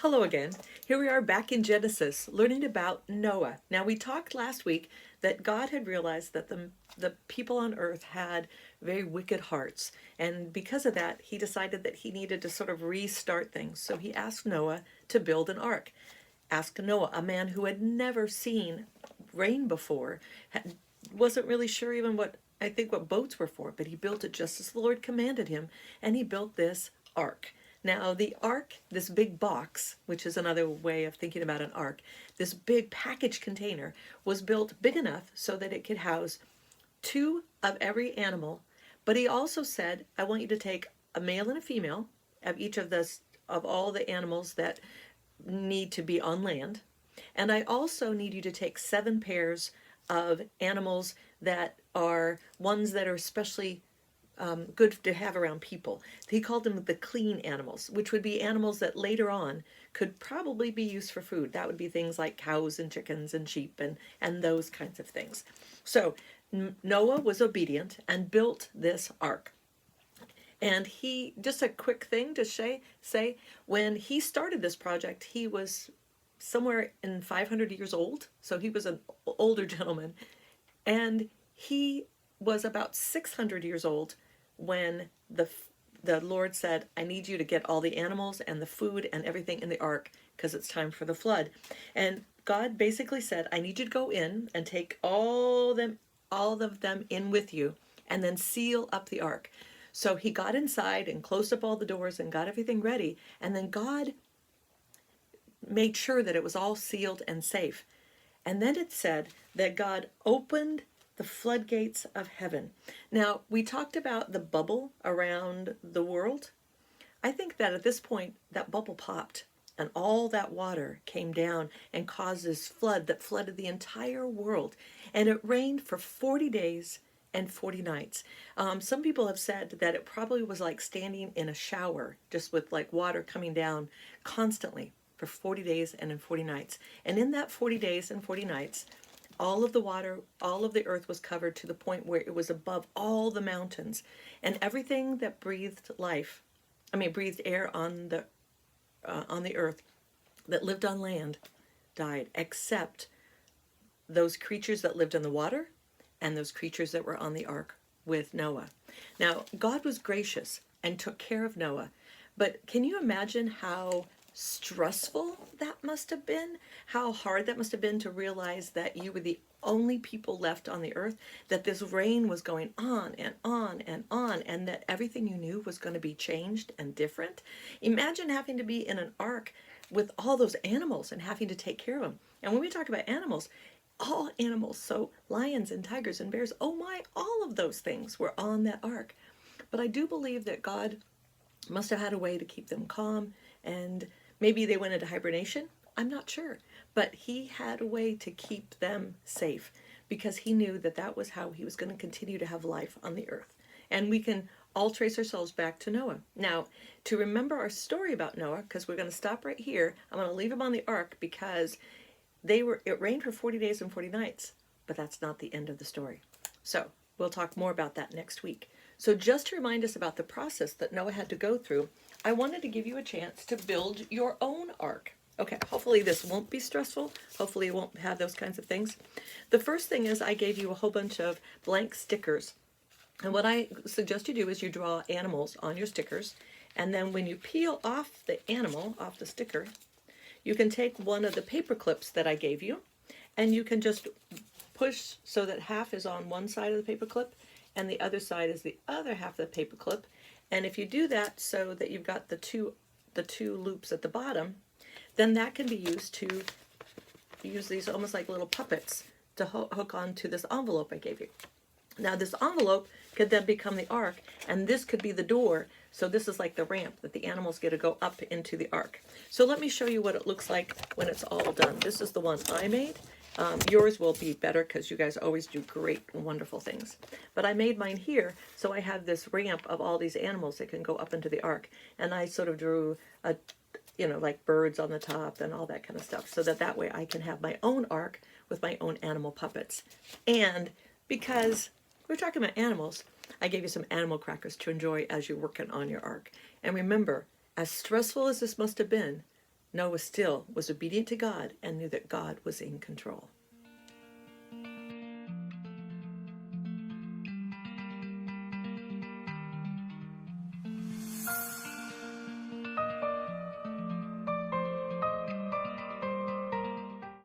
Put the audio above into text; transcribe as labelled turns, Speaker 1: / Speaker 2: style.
Speaker 1: Hello again. Here we are back in Genesis, learning about Noah. Now, we talked last week that God had realized that the people on earth had very wicked hearts. And because of that, he decided that he needed to sort of restart things. So he asked Noah to build an ark. Asked Noah, a man who had never seen rain before, wasn't really sure even what boats were for, but he built it just as the Lord commanded him, and he built this ark. Now, the ark, this big box, which is another way of thinking about an ark, this big package container was built big enough so that it could house two of every animal. But he also said, I want you to take a male and a female of each of all the animals that need to be on land. And I also need you to take 7 pairs of animals that are ones that are especially good to have around people. He called them the clean animals, which would be animals that later on could probably be used for food. That would be things like cows and chickens and sheep and those kinds of things. So Noah was obedient and built this ark. And he, just a quick thing to say, when he started this project, he was somewhere in 500 years old. So he was an older gentleman. And he was about 600 years old when the Lord said, I need you to get all the animals and the food and everything in the ark because it's time for the flood. And God basically said, I need you to go in and take all of them in with you and then seal up the ark. So he got inside and closed up all the doors and got everything ready. And then God made sure that it was all sealed and safe. And then it said that God opened the floodgates of heaven. Now, we talked about the bubble around the world. I think that at this point, that bubble popped and all that water came down and caused this flood that flooded the entire world. And it rained for 40 days and 40 nights. Some people have said that it probably was like standing in a shower, just with like water coming down constantly for 40 days and in 40 nights. And in that 40 days and 40 nights, all of the water, all of the earth was covered to the point where it was above all the mountains. And everything that breathed air on the earth that lived on land died, except those creatures that lived in the water and those creatures that were on the ark with Noah. Now, God was gracious and took care of Noah, but can you imagine how stressful that must have been? How hard that must have been to realize that you were the only people left on the earth, that this rain was going on and on and on, and that everything you knew was going to be changed and different. Imagine having to be in an ark with all those animals and having to take care of them. And when we talk about animals, all animals, so lions and tigers and bears, oh my, all of those things were on that ark. But I do believe that God must have had a way to keep them calm, and maybe they went into hibernation. I'm not sure. But he had a way to keep them safe because he knew that that was how he was going to continue to have life on the earth. And we can all trace ourselves back to Noah. Now, to remember our story about Noah, because we're going to stop right here, I'm going to leave him on the ark because it rained for 40 days and 40 nights, but that's not the end of the story. So we'll talk more about that next week. So just to remind us about the process that Noah had to go through, I wanted to give you a chance to build your own ark. Okay, hopefully this won't be stressful. Hopefully it won't have those kinds of things. The first thing is I gave you a whole bunch of blank stickers. And what I suggest you do is you draw animals on your stickers. And then when you peel off the animal, off the sticker, you can take one of the paper clips that I gave you, and you can just push so that half is on one side of the paper clip and the other side is the other half of the paper clip. And if you do that so that you've got the two loops at the bottom, then that can be used to use these almost like little puppets to hook onto this envelope I gave you. Now this envelope could then become the ark, and this could be the door. So this is like the ramp that the animals get to go up into the ark. So let me show you what it looks like when it's all done. This is the one I made. Yours will be better because you guys always do great and wonderful things. But I made mine here, so I have this ramp of all these animals that can go up into the ark. And I sort of drew like birds on the top and all that kind of stuff, so that way I can have my own ark with my own animal puppets. And because we're talking about animals, I gave you some animal crackers to enjoy as you're working on your ark. And remember, as stressful as this must have been, Noah still was obedient to God and knew that God was in control.